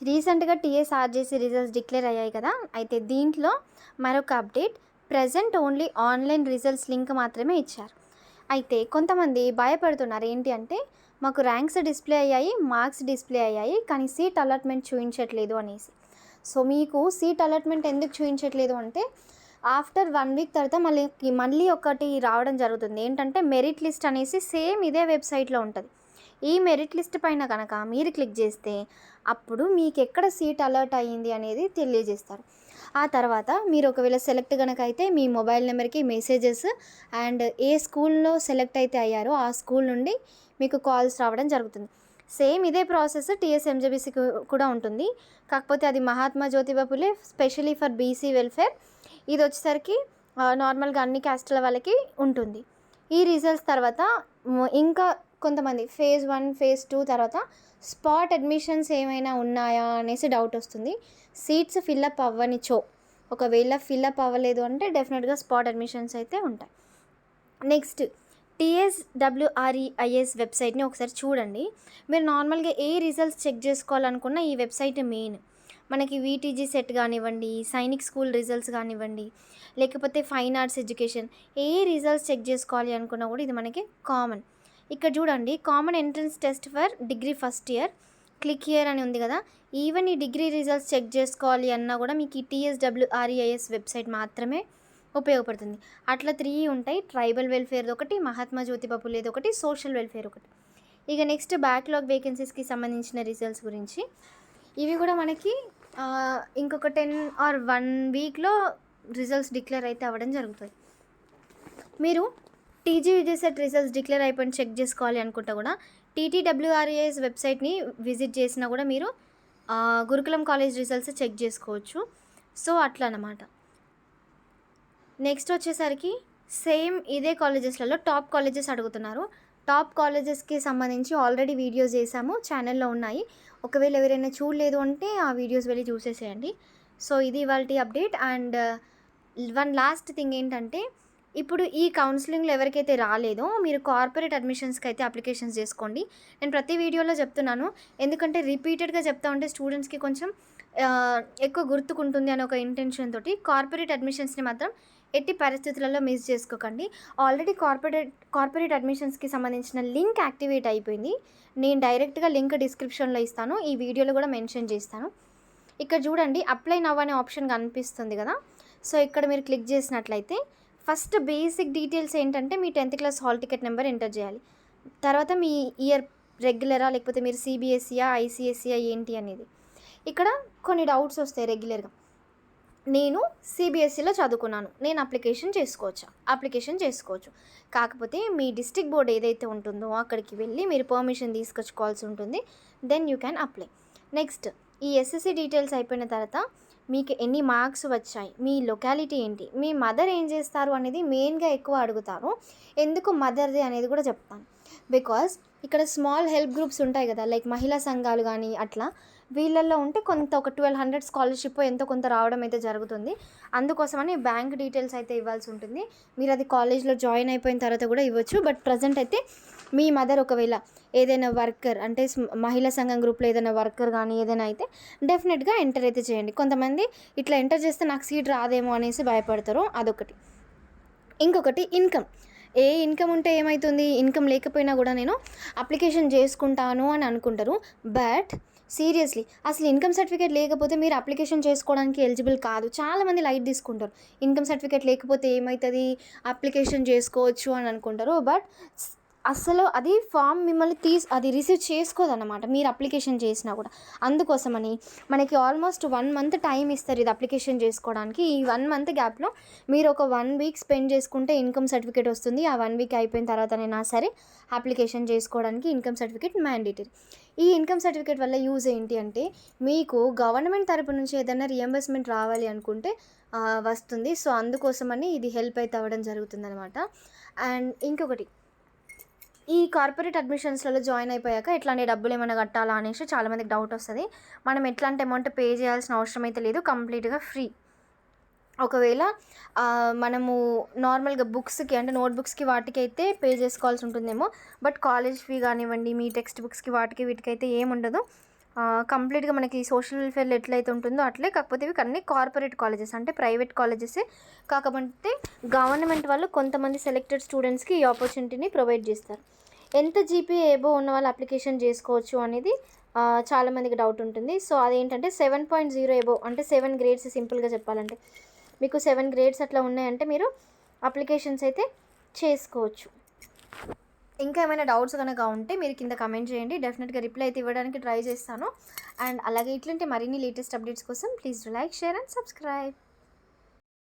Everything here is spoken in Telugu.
రీసెంట్గా టీఎస్ఆర్జేసీ రిజల్ట్స్ డిక్లేర్ అయ్యాయి కదా. అయితే దీంట్లో మరొక update, present only online results link మాత్రమే ఇచ్చారు. అయితే కొంతమంది భయపడుతున్నారు, ఏంటి అంటే మాకు ర్యాంక్స్ డిస్ప్లే అయ్యాయి, మార్క్స్ డిస్ప్లే అయ్యాయి, కానీ సీట్ అలాట్మెంట్ చూపించట్లేదు అనేసి. సో మీకు సీట్ అలాట్మెంట్ ఎందుకు చూపించట్లేదు అంటే ఆఫ్టర్ 1 వీక్ తర్వాత మళ్ళీ ఒకటి రావడం జరుగుతుంది. ఏంటంటే మెరిట్ లిస్ట్ అనేసి సేమ్ ఇదే వెబ్సైట్లో ఉంటుంది. ఈ మెరిట్ లిస్ట్ పైన కనుక మీరు క్లిక్ చేస్తే అప్పుడు మీకు ఎక్కడ సీట్ అలర్ట్ అయ్యింది అనేది తెలియజేస్తారు. ఆ తర్వాత మీరు ఒకవేళ సెలెక్ట్ కనుక అయితే మీ మొబైల్ నెంబర్కి మెసేజెస్ అండ్ ఏ స్కూల్లో సెలెక్ట్ అయితే అయ్యారో ఆ స్కూల్ నుండి మీకు కాల్స్ రావడం జరుగుతుంది. సేమ్ ఇదే ప్రాసెస్ టీఎస్ఎంజేబీసీకి కూడా ఉంటుంది. కాకపోతే అది Mahatma Jyotiba Phule specially for BC welfare. ఇది వచ్చేసరికి నార్మల్గా అన్ని క్యాస్ట్ల వాళ్ళకి ఉంటుంది. ఈ రిజల్ట్స్ తర్వాత ఇంకా కొంతమంది ఫేజ్ 1 ఫేజ్ 2 తర్వాత స్పాట్ అడ్మిషన్స్ ఏమైనా ఉన్నాయా అనేసి డౌట్ వస్తుంది. సీట్స్ ఫిల్అప్ అవ్వనిచో, ఒకవేళ ఫిల్అప్ అవ్వలేదు అంటే డెఫినెట్గా స్పాట్ అడ్మిషన్స్ అయితే ఉంటాయి. నెక్స్ట్ TSWREIS వెబ్సైట్ని ఒకసారి చూడండి. మీరు నార్మల్గా ఏ రిజల్ట్స్ చెక్ చేసుకోవాలనుకున్నా ఈ వెబ్సైట్ మెయిన్. మనకి వీటీజీ సెట్ కానివ్వండి, సైనిక్ స్కూల్ రిజల్ట్స్ కానివ్వండి, లేకపోతే ఫైన్ ఆర్ట్స్ ఎడ్యుకేషన్, ఏ రిజల్ట్స్ చెక్ చేసుకోవాలి అనుకున్నా కూడా ఇది మనకి కామన్. ఇక్కడ చూడండి, common entrance test for degree first year, click here అని ఉంది కదా. ఈవెన్ ఈ డిగ్రీ రిజల్ట్స్ చెక్ చేసుకోవాలి అన్నా కూడా మీకు ఈ TSWREIS వెబ్సైట్ మాత్రమే ఉపయోగపడుతుంది. అట్లా 3 ఉంటాయి, ట్రైబల్ వెల్ఫేర్ ఒకటి, మహాత్మా జ్యోతిబా ఫులేది ఒకటి, సోషల్ వెల్ఫేర్ ఒకటి. ఇక నెక్స్ట్ బ్యాక్లాగ్ వేకెన్సీస్కి సంబంధించిన రిజల్ట్స్ గురించి, ఇవి కూడా మనకి ఇంకొక 10 or 1 వీక్లో రిజల్ట్స్ డిక్లేర్ అయితే అవ్వడం జరుగుతుంది. మీరు టీజీయూజీసెట్ రిజల్ట్స్ డిక్లేర్ అయిపోయి చెక్ చేసుకోవాలి అనుకుంటా కూడా TTWREIS వెబ్సైట్ని విజిట్ చేసినా కూడా మీరు గురుకులం కాలేజ్ రిజల్ట్స్ చెక్ చేసుకోవచ్చు. సో అట్లా అన్నమాట. నెక్స్ట్ వచ్చేసరికి సేమ్ ఇదే కాలేజెస్లలో టాప్ కాలేజెస్ అడుగుతున్నారు. టాప్ కాలేజెస్కి సంబంధించి ఆల్రెడీ వీడియోస్ చేసాము, ఛానల్లో ఉన్నాయి. ఒకవేళ ఎవరైనా చూడలేదు అంటే ఆ వీడియోస్ వెళ్ళి చూసేసేయండి. సో ఇది ఇవాల్టి update. And one last thing ఏంటంటే, ఇప్పుడు ఈ కౌన్సిలింగ్లో ఎవరికైతే రాలేదో మీరు కార్పొరేట్ అడ్మిషన్స్కి అయితే అప్లికేషన్స్ చేసుకోండి. నేను ప్రతి వీడియోలో చెప్తున్నాను, ఎందుకంటే రిపీటెడ్గా చెప్తా ఉంటే స్టూడెంట్స్కి కొంచెం ఎక్కువ గుర్తుకుంటుంది అనే ఒక ఇంటెన్షన్ తోటి కార్పొరేట్ అడ్మిషన్స్ని మాత్రం ఎట్టి పరిస్థితులలో మిస్ చేసుకోకండి. ఆల్రెడీ కార్పొరేట్ అడ్మిషన్స్కి సంబంధించిన లింక్ యాక్టివేట్ అయిపోయింది. నేను డైరెక్ట్గా లింక్ డిస్క్రిప్షన్లో ఇస్తాను, ఈ వీడియోలో కూడా మెన్షన్ చేస్తాను. ఇక్కడ చూడండి, అప్లై నవ్ అనే ఆప్షన్ కనిపిస్తుంది కదా. సో ఇక్కడ మీరు క్లిక్ చేసినట్లయితే ఫస్ట్ బేసిక్ డీటెయిల్స్ ఏంటంటే మీ 10th class hall ticket number enter చేయాలి. తర్వాత మీ ఇయర్ రెగ్యులరా లేకపోతే మీరు CBSEయా ICSEయా ఏంటి అనేది. ఇక్కడ కొన్ని డౌట్స్ వస్తాయి రెగ్యులర్గా. నేను CBSEలో చదువుకున్నాను, నేను అప్లికేషన్ చేసుకోవచ్చు. కాకపోతే మీ డిస్ట్రిక్ట్ బోర్డ్ ఏదైతే ఉంటుందో అక్కడికి వెళ్ళి మీరు పర్మిషన్ తీసుకొచ్చుకోవాల్సి ఉంటుంది. Then you can apply. Next ఈ SSC డీటెయిల్స్ అయిపోయిన తర్వాత మీకు ఎన్ని మార్క్స్ వచ్చాయి, మీ లొకాలిటీ ఏంటి, మీ మదర్ ఏం చేస్తారు అనేది మెయిన్గా ఎక్కువ అడుగుతారు. ఎందుకు మదర్ది అనేది కూడా చెప్తాను. బికాజ్ ఇక్కడ స్మాల్ హెల్ప్ గ్రూప్స్ ఉంటాయి కదా, లైక్ మహిళా సంఘాలు కానీ అట్లా, వీళ్ళల్లో ఉంటే కొంత ఒక 1200 స్కాలర్షిప్ ఎంతో కొంత రావడం అయితే జరుగుతుంది. అందుకోసమని బ్యాంక్ డీటెయిల్స్ అయితే ఇవ్వాల్సి ఉంటుంది. మీరు అది కాలేజ్లో జాయిన్ అయిపోయిన తర్వాత కూడా ఇవ్వచ్చు. బట్ ప్రజెంట్ అయితే మీ మదర్ ఒకవేళ ఏదైనా వర్కర్ అంటే మహిళా సంఘం గ్రూప్లో ఏదైనా వర్కర్ కానీ ఏదైనా అయితే డెఫినెట్గా ఎంటర్ అయితే చేయండి. కొంతమంది ఇట్లా ఎంటర్ చేస్తే నాకు సీట్ రాదేమో అనేసి భయపడతారు, అదొకటి. ఇంకొకటి ఇన్కమ్. ఏ ఇన్కమ్ ఉంటే ఏమవుతుంది, ఇన్కమ్ లేకపోయినా కూడా నేను అప్లికేషన్ చేసుకుంటాను అని అనుకుంటారు. బట్ సీరియస్లీ అసలు ఇన్కమ్ సర్టిఫికేట్ లేకపోతే మీరు అప్లికేషన్ చేసుకోవడానికి ఎలిజిబుల్ కాదు. చాలామంది లైట్ తీసుకుంటారు, ఇన్కమ్ సర్టిఫికేట్ లేకపోతే ఏమవుతుంది, అప్లికేషన్ చేసుకోవచ్చు అని అనుకుంటారు. బట్ అసలు అది ఫామ్ మిమ్మల్ని అది రిసీవ్ చేసుకోదన్నమాట మీరు అప్లికేషన్ చేసినా కూడా. అందుకోసమని మనకి ఆల్మోస్ట్ 1 month టైం ఇస్తారు ఇది అప్లికేషన్ చేసుకోవడానికి. ఈ 1 month గ్యాప్లో మీరు ఒక 1 week స్పెండ్ చేసుకుంటే ఇన్కమ్ సర్టిఫికేట్ వస్తుంది. ఆ 1 week అయిపోయిన తర్వాతనైనా సరే అప్లికేషన్ చేసుకోవడానికి ఇన్కమ్ సర్టిఫికేట్ మ్యాండేటరీ. ఈ ఇన్కమ్ సర్టిఫికేట్ వల్ల యూజ్ ఏంటి అంటే, మీకు గవర్నమెంట్ తరపు నుంచి ఏదైనా రియంబర్స్మెంట్ రావాలి అనుకుంటే వస్తుంది. సో అందుకోసమని ఇది హెల్ప్ అయితే అవ్వడం జరుగుతుందన్నమాట. అండ్ ఇంకొకటి, ఈ కార్పొరేట్ అడ్మిషన్స్లలో జాయిన్ అయిపోయాక ఎట్లాంటి డబ్బులు ఏమైనా కట్టాలా అనేసి చాలామందికి డౌట్ వస్తుంది. మనం ఎట్లాంటి అమౌంట్ పే చేయాల్సిన అవసరం అయితే లేదు, కంప్లీట్గా ఫ్రీ. ఒకవేళ మనము నార్మల్గా బుక్స్కి అంటే నోట్బుక్స్కి వాటికి అయితే పే చేసుకోవాల్సి ఉంటుందేమో. బట్ కాలేజ్ ఫీ కానివ్వండి, మీ టెక్స్ట్ బుక్స్కి వీటికైతే ఏముండదు, కంప్లీట్‌గా మనకి సోషల్ వెల్‌ఫేర్‌లో ఎట్లయితే ఉంటుందో అట్లే. కాకపోతే ఇవి అన్నీ కార్పొరేట్ కాలేజెస్ అంటే ప్రైవేట్ కాలేజెసే. కాకపోతే గవర్నమెంట్ వాళ్ళు కొంతమంది సెలెక్టెడ్ స్టూడెంట్స్‌కి ఈ ఆపర్చునిటీని ప్రొవైడ్ చేస్తారు. ఎంత జీపీఏ ఎబోవ్ ఉన్న వాళ్ళు అప్లికేషన్ చేసుకోవచ్చు అనేది చాలామందికి డౌట్ ఉంటుంది. సో, అదేంటంటే 7.0 ఎబోవ్ అంటే 7 గ్రేడ్స్ సింపుల్‌గా చెప్పాలంటే. మీకు 7 గ్రేడ్స్ అట్లా ఉన్నాయంటే మీరు అప్లికేషన్స్ అయితే చేసుకోవచ్చు. ఇంకా ఏమైనా డౌట్స్ కనుక ఉంటే మీరు కింద కమెంట్ చేయండి. డెఫినెట్‌గా రిప్లై అయితే ఇవ్వడానికి ట్రై చేస్తాను. అండ్ అలాగే ఇట్లాంటి మరిన్ని లేటెస్ట్ అప్డేట్స్ కోసం please do like, share and subscribe.